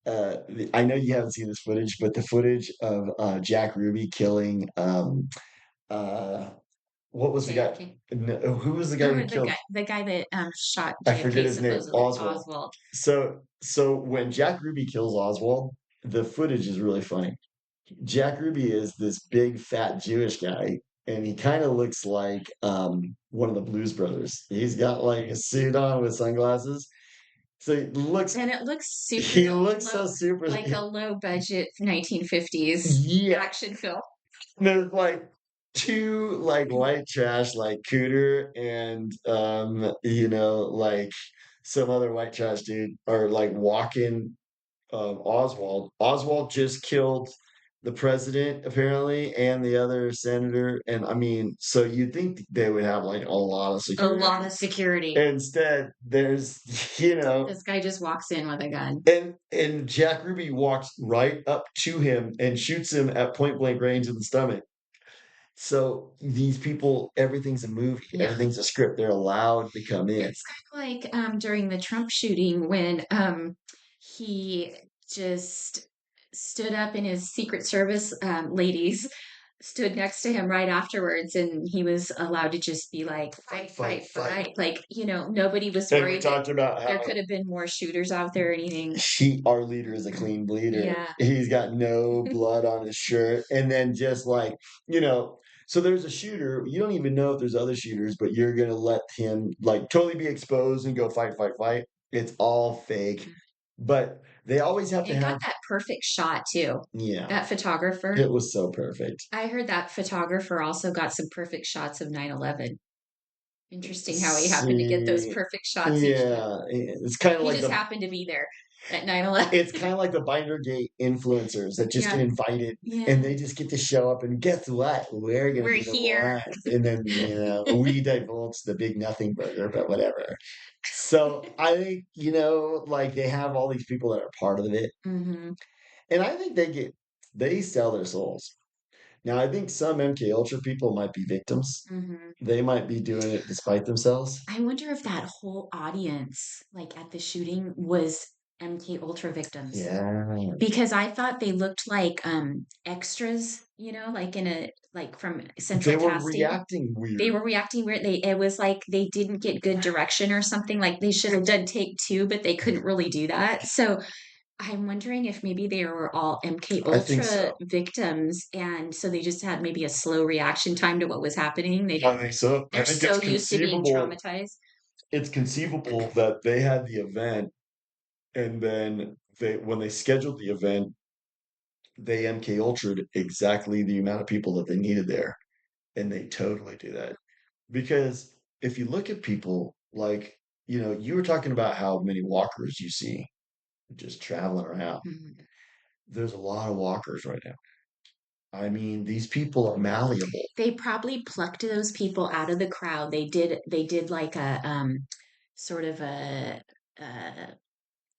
I know you haven't seen this footage, but the footage of Jack Ruby killing uh what was the guy? JFK. No, who was the guy Or who killed? the guy that, shot I forget JFK his name. supposedly, Oswald. Oswald. So when Jack Ruby kills Oswald, the footage is really funny. Jack Ruby is this big fat Jewish guy, and he kind of looks like one of the Blues Brothers. He's got like a suit on with sunglasses. So And it looks super he looks low, so super. like a low budget 1950s Yeah, action film. there's like two like white trash like Cooter and like some other white trash dude are like walking Oswald. Oswald just killed the president apparently and the other senator, and I mean, so you'd think they would have like a lot of A security. lot of security. Instead, there's This guy just walks in with a gun. and Jack Ruby walks right up to him and shoots him at point blank range in the stomach. So these people, everything's a movie, Yeah. everything's a script. They're allowed to come in. It's kind of like during the Trump shooting when he just stood up and his Secret Service ladies stood next to him right afterwards, and he was allowed to just be like, Fight, fight, fight, fight, fight. fight. Like, nobody was And we worried that talked about there how could have been more shooters out there or anything. our leader is a clean bleeder. Yeah. He's got no blood on his shirt. And then just like, so there's a shooter. You don't even know if there's other shooters, but you're gonna let him like totally be exposed and go fight, fight, fight. It's all fake. But they always have to And got have, that perfect shot too. yeah, That photographer. it was so perfect. I heard that photographer also got some perfect shots of 9/11. Interesting how he happened to get those See, perfect shots each time. yeah, it's kind of He like just the happened to be there at 9/11. it's kind of like the Binder Gate influencers that just get Yeah. invited Yeah. and they just get to show up and guess what? We're gonna We're be the here. ones. And then we divulge the big nothing burger, but whatever. So I think, like they have all these people that are part of it. Hmm. And I think they sell their souls. Now I think some MK Ultra people might be victims. Hmm. They might be doing it despite themselves. I wonder if that whole audience, like at the shooting, was MK Ultra victims. Yeah. Because I thought they looked like, extras, like in a like from They central were casting. reacting They weird. were reacting weird. It was like they didn't get good direction or something, like they should have done take 2, but they couldn't really do that. So, I'm wondering if maybe they were all MK I think Ultra so. victims, and so they just had maybe a slow reaction time to what was happening. I think so. I They're think so used to being traumatized. it's conceivable that they had the event and then when they scheduled the event, they MK Ultra'd exactly the amount of people that they needed there. And they totally do that. Because if you look at people like, you were talking about how many walkers you see just traveling around. Mhm. There's a lot of walkers right now. I mean, these people are malleable. They probably plucked those people out of the crowd. They did like a sort of a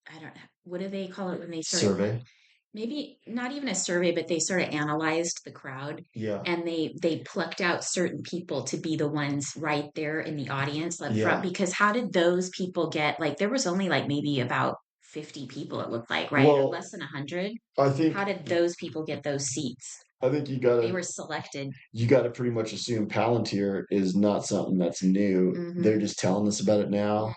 I don't know, what do they call it when they sort of Survey. maybe not even a survey, but they sort of analyzed the crowd Yeah. and they plucked out certain people to be the ones right there in the audience up front. Yeah. Because how did those people get, like, there was only like maybe about 50 people, it looked like, right? Or Well, less than 100. I How think did those people get those seats? I think They were selected. you gotta pretty much assume Palantir is not something that's new. They're Hmm. just telling us about it Yeah, now. of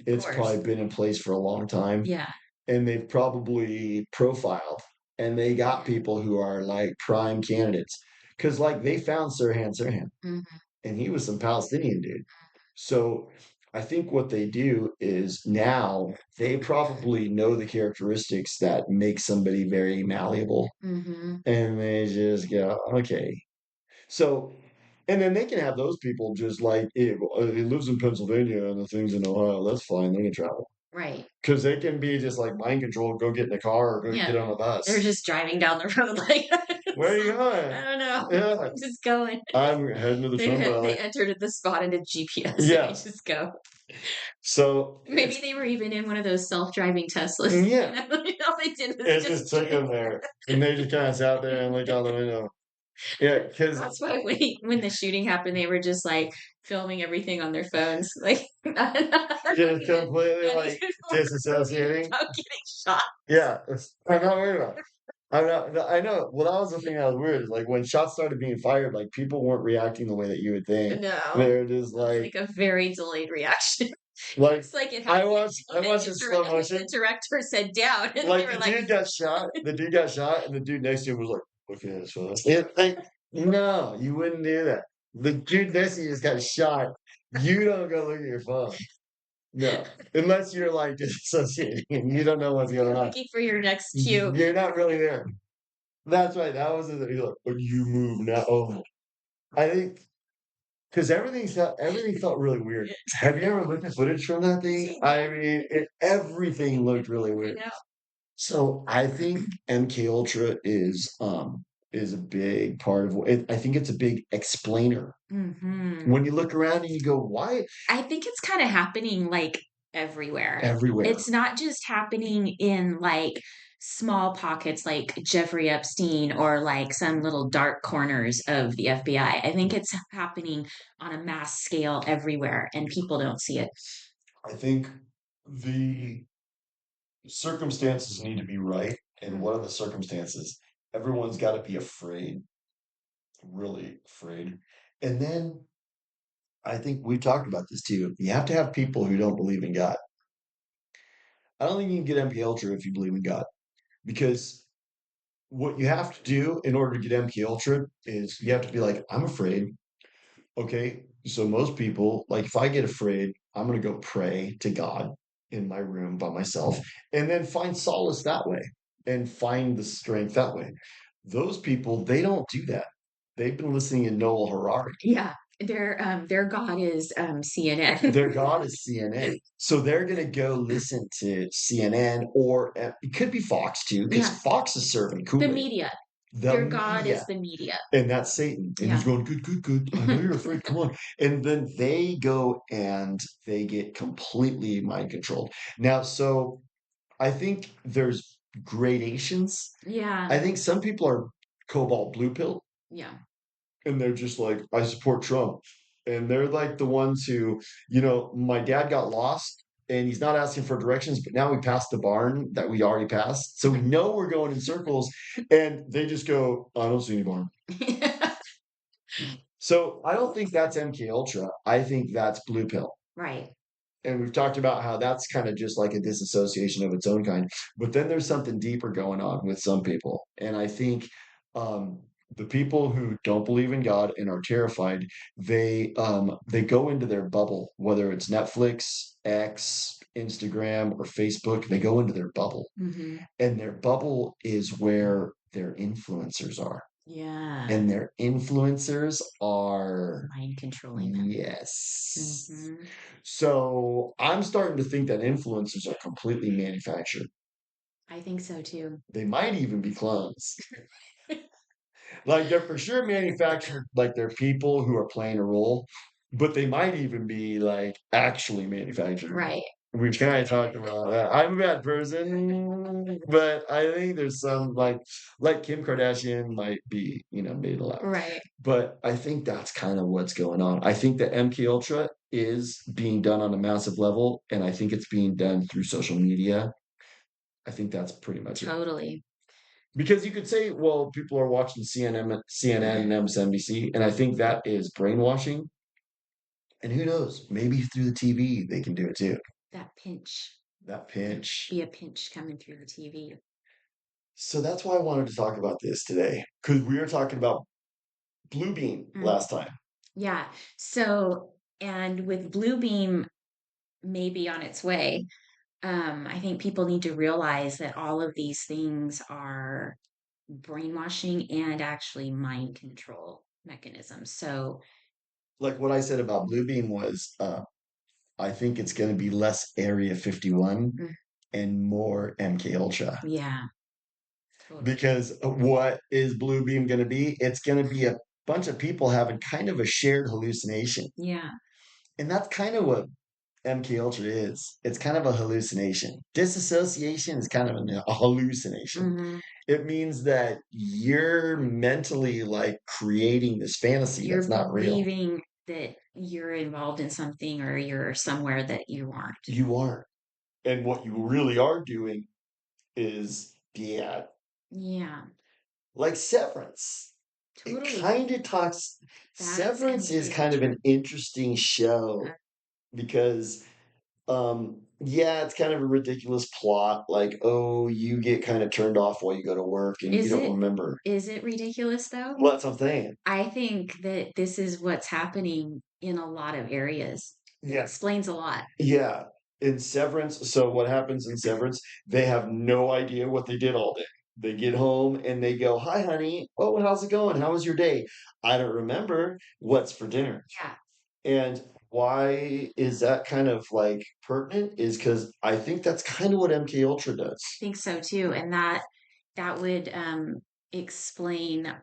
It's course. probably been in place for a long time, Yeah. and they've probably profiled, and they got Yeah. people who are like prime candidates. Because like they found Sirhan, Hmm. and he was some Palestinian dude. So I think what they do is now they probably know the characteristics that make somebody very malleable, Hmm. and they just go, okay. So, and then they can have those people just like he lives in Pennsylvania and the thing's in Ohio. That's fine. They can travel Right. because they can be just like mind control. Go get in the car or go Yeah. get on a They're bus. just driving down the road like, Where are you I going? don't know. Yeah, Just going. I'm heading to the Trump They rally. entered the spot into GPS and they Yeah. just go. So Maybe they were even in one of those self-driving Teslas. yeah, All they did was it just just took them there, and they just kind of sat there and looked out the window. Yeah, because that's why when the shooting happened, they were just like filming everything on their phones, like just completely not like even worried disassociating. about getting shot. Yeah, I'm not worried about it. I'm not. No, I know. Well, that was the thing that was weird. Is like when shots started being fired, like people weren't reacting the way that you would think. No, They're just it was like a very delayed reaction. like Looks like it I happened, watched, I watched in slow and then motion. the director said down, and they Like were the like, dude got shot. The dude got shot, and the dude next to him was like, looking at his phone. Like, no, you wouldn't do that. The dude next to you just got shot. You don't go look at your phone. No, unless you're like disassociating and you don't know what's going you're on. looking for your next cue. You're not really there. That's right. That was it. He's like, "But you move now." Oh, I think because everything felt really weird. Have you ever looked at footage from that thing? I mean, everything looked really I weird. know. So I think MK Ultra is a big part of it. I think it's a big explainer. Hmm. When you look around and you go, why I think it's kind of happening like everywhere. everywhere? It's not just happening in like small pockets like Jeffrey Epstein or like some little dark corners of the FBI. I think it's happening on a mass scale everywhere and people don't see it. I think the circumstances need to be right. And Mm. what are the circumstances? Everyone's got to be afraid, really afraid. And then I think we talked about this too. You have to have people who don't believe in God. I don't think you can get MK Ultra if you believe in God because what you have to do in order to get MK Ultra is you have to be like, I'm afraid. Okay. So most people, like if I get afraid, I'm gonna go pray to God in my room by myself and then find solace that way and find the strength that way. Those people, they don't do that. They've been listening to Noel Harari. Yeah. Their god is CNN. Their God is CNN. So they're going to go listen to CNN or it could be Fox too, because Yeah. Fox is serving The Kool-Aid. media. The Their god media. is the media. And that's Satan. And he's Yeah. going, good, good, good. I know you're afraid. Come on. And then they go and they get completely mind controlled. Now, so I think there's gradations. Yeah. I think some people are cobalt blue pill Yeah. and they're just like, I support Trump. And they're like the ones who, my dad got lost. and he's not asking for directions, but now we passed the barn that we already passed. So we know we're going in circles, and they just go, I don't see any barn. So I don't think that's MK Ultra. I think that's blue pill. Right. And we've talked about how that's kind of just like a disassociation of its own kind. But then there's something deeper going on with some people. And I think um, the people who don't believe in God and are terrified, they go into their bubble, whether it's Netflix, X, Instagram, or Facebook, they go into their bubble. Hmm. And their bubble is where their influencers are. Yeah. And their influencers are, Mind controlling them. yes. Hmm. So I'm starting to think that influencers are completely manufactured. I think so too. They might even be clones. Like they're for sure manufactured, like they're people who are playing a role, but they might even be like actually manufactured. Right. We've kind of talked about that. I'm a bad person, but I think there's some like Kim Kardashian might be, made a lot. Right. But I think that's kind of what's going on. I think that MK Ultra is being done on a massive level, and I think it's being done through social media. I think that's pretty much it. Totally. Because you could say, well, people are watching CNN and MSNBC, and I think that is brainwashing. And who knows? Maybe through the TV they can do it too. That pinch. That pinch. Be a pinch coming through the TV. So that's why I wanted to talk about this today, because we were talking about Bluebeam Mm. last time. Yeah. So, and with Bluebeam maybe on its way, I think people need to realize that all of these things are brainwashing and actually mind control mechanisms. So, Like what I said about Bluebeam was, I think it's going to be less Area 51 mm, and more MK Ultra. yeah, totally. Because what is Bluebeam going to be? It's going to be a bunch of people having kind of a shared hallucination. Yeah. And that's kind of what MK Ultra is. It's kind of a hallucination. Disassociation is kind of a hallucination. Hmm. It means that you're mentally like creating this fantasy that's You're not real. believing that you're involved in something or you're somewhere that you aren't. You aren't. And what you really are doing is, yeah, Yeah, like Severance. It totally. kind of talks, That's Severance is MK kind of Ultra. an interesting show because yeah, it's kind of a ridiculous plot, like, oh, you get kind of turned off while you go to work and you Is don't it remember. is it ridiculous though? Well, that's what I'm saying. I think that this is what's happening in a lot of areas. It Yeah. explains a lot. Yeah. In Severance, so what happens in Severance, they have no idea what they did all day. They get home and they go, "Hi, honey. Oh, how's it going? How was your day? I don't remember. What's for dinner?" Yeah, And why is that kind of like pertinent? Is because I think that's kind of what MK Ultra does. I think so too. And that would explain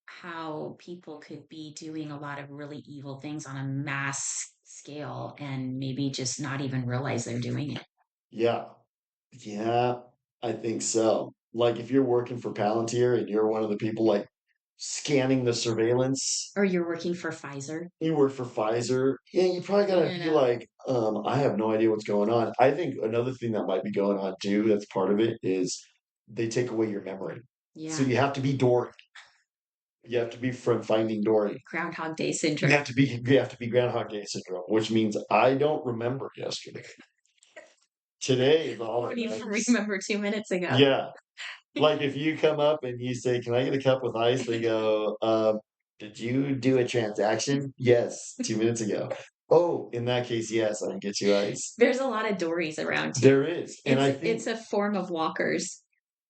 how people could be doing a lot of really evil things on a mass scale and maybe just not even realize they're doing it. Yeah. Yeah, I think so. Like if you're working for Palantir and you're one of the people like scanning the surveillance, Or you're working for Pfizer. you work for Pfizer, yeah, you probably gotta You be know. like, I have no idea what's going on. I think another thing that might be going on too, that's part of it, is they take away your memory. So Yeah. you have to be Dory. You have to be from Finding Dory. Groundhog Day You syndrome. have to be Groundhog Day syndrome, which means I don't remember yesterday. Today is You all don't that even matters. remember 2 minutes ago. Yeah. Like if you come up and you say, "Can I get a cup with ice?" They go, "Did you do a transaction?" "Yes, 2 minutes ago." "Oh, in that case, yes, I can get you ice." There's a lot of Dories around too. There is, and It's a form of walkers.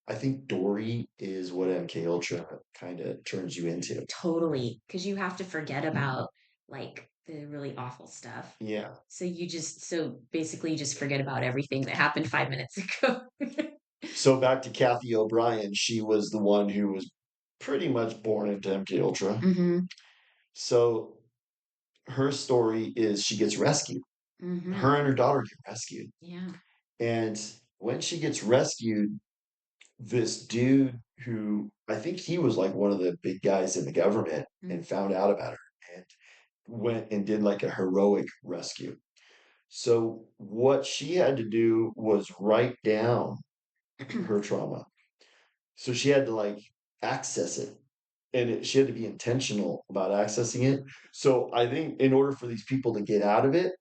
I think Dory is what MK Ultra kind of turns you into. Totally. Because you have to forget about like the really awful stuff. Yeah. So basically you just forget about everything that happened 5 minutes ago. So back to Kathy O'Brien, she was the one who was pretty much born into MK Ultra. Hmm. So her story is she gets rescued. Hmm. Her and her daughter get rescued. Yeah. And when she gets rescued, this dude who I think he was like one of the big guys in the government Mm. and found out about her and went and did like a heroic rescue. So what she had to do was write down her trauma. So she had to like access it, and she had to be intentional about accessing it. So I think in order for these people to get out of it,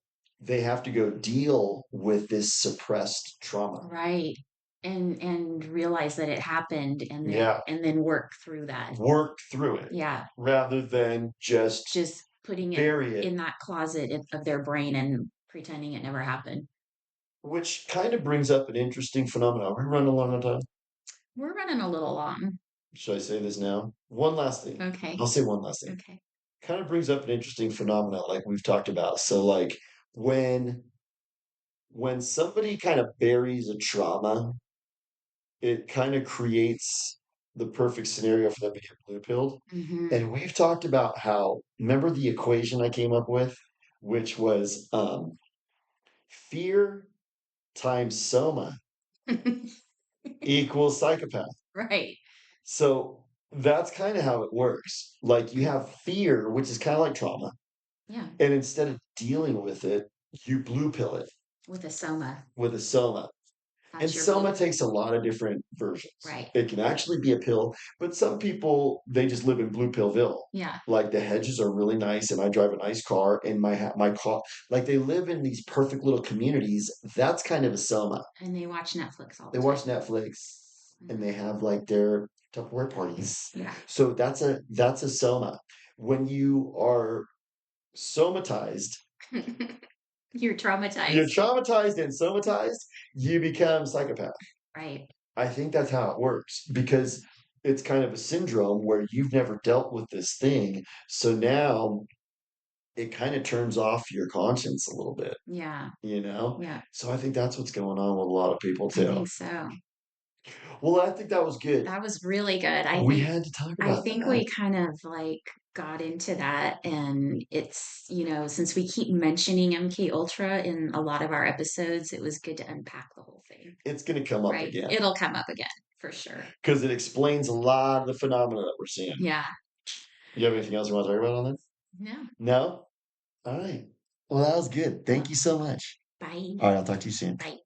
they have to go deal with this suppressed trauma. Right. And realize that it happened Yeah, and then work through that. work through it Yeah. rather than just Just putting it bury it. in that closet of their brain and pretending it never happened. Which kind of brings up an interesting phenomenon. We're running along on time. We're running a little long. Should I say this now? One last thing. Okay. I'll say one last thing. Okay. Kind of brings up an interesting phenomenon like we've talked about. So like when when somebody kind of buries a trauma, it kind of creates the perfect scenario for them to get blue pilled. Hmm. And we've talked about how, remember the equation I came up with, which was fear times soma equals psychopath. Right. So that's kind of how it works. Like you have fear, which is kind of like trauma. Yeah. And instead of dealing with it, you blue pill it With a soma. with a soma. And That's your soma blue. takes a lot of different versions. Right. It can actually be a pill, but some people they just live in blue pillville. Yeah. Like the hedges are really nice, and I drive a nice car, and my car like they live in these perfect little communities. That's kind of a soma. And they watch Netflix all They the watch time. Netflix, and Hmm. they have like their Tupperware parties. Yeah. So that's a soma. When you are somatized, You're you're traumatized. traumatized and somatized, you become psychopath. Right. I think that's how it works because it's kind of a syndrome where you've never dealt with this thing. So now it kind of turns off your conscience a little bit, Yeah. you know? Yeah. So I think that's what's going on with a lot of people I too. think so. Well, I think that was good. That was really good. We had to talk I about think that. we kind of like got into that and it's, since we keep mentioning MK Ultra in a lot of our episodes, it was good to unpack the whole thing. It's going to come up Right. again It'll come up again for sure. because it explains a lot of the phenomena that we're seeing. Yeah. You have anything else you want to talk about on that? No. No? All right. Well, that was good. Well, Thank you so much. bye. All right. I'll talk to you soon. Bye.